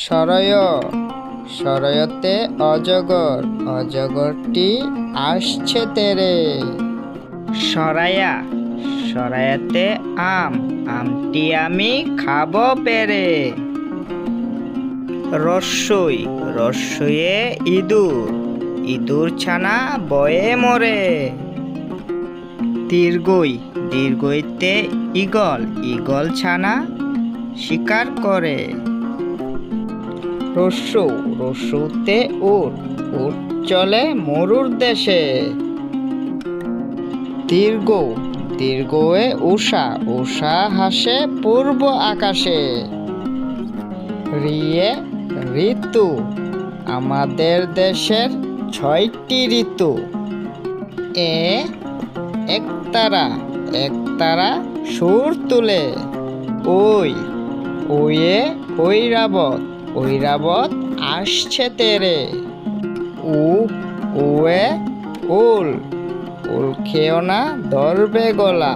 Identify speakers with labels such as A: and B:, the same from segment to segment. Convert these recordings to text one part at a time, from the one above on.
A: সরয় সরয়তে অজগর, অজগরটি আসছে তেরে।
B: সরায়া সরায়াতে আম, আমটি আমি খাবো পেরে। রস্যই রস্যয়ে ইঁদুর, ইঁদুর ছানা বয়ে মরে। দীর্ঘই দীর্ঘইতে ঈগল, ঈগল ছানা শিকার করে।
A: রস্যৌ রস্যৌতে উট, উট চলে মরুর দেশে। দীর্ঘ দীর্ঘয়ে উষা, উষা হাসে পূর্ব আকাশে। রিয়ে ঋতু, আমাদের দেশের 6টি ঋতু। একতারা, একতারা সুর তুলে। ওই ওয়ে ঐরাবত, ঐরাবত আসছে তেরে। ওয়ে উল, উল খেও না ধরবে গলা।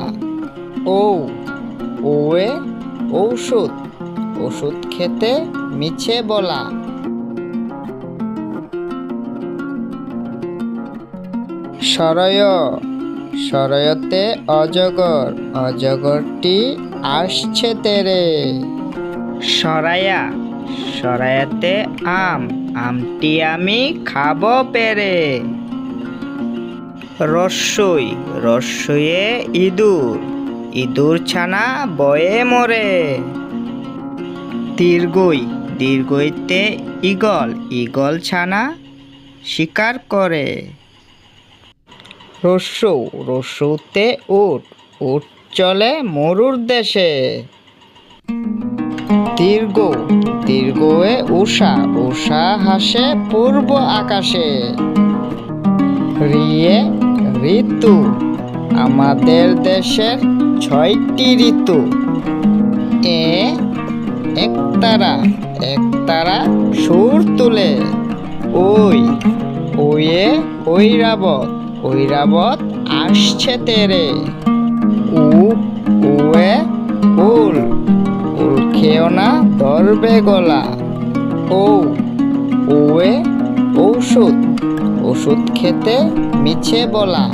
A: ওয়ে ঔষধ, ওষুধ খেতে মিছে বলা। সরয় সরয়তে অজগর, অজগরটি আসছে তেরে।
B: সরায়া সরায়াতে আম, আমটি আমি খাবো পেরে। রস্যই রস্যয়ে ইঁদুর, ইঁদুর ছানা বয়ে মরে। দীর্ঘই দীর্ঘইতে ঈগল, ঈগল ছানা শিকার করে।
A: রস্যৌ রস্যৌতে উট, উট চলে মরুর দেশে। দীর্ঘ দীর্ঘয়ে উষা, উষা হাসে পূর্ব আকাশে। রিয়ে ঋতু, আমাদের দেশের 6টি ঋতু। একতারা, একতারা সুর তুলে। ওয়ে ঐরাবত, ঐরাবত আসছে তেরে। ওয়ে উল, উল খেও না ধরবে গলা। ওয়ে ঔষধ, ওষুধ খেতে মিছে বলা।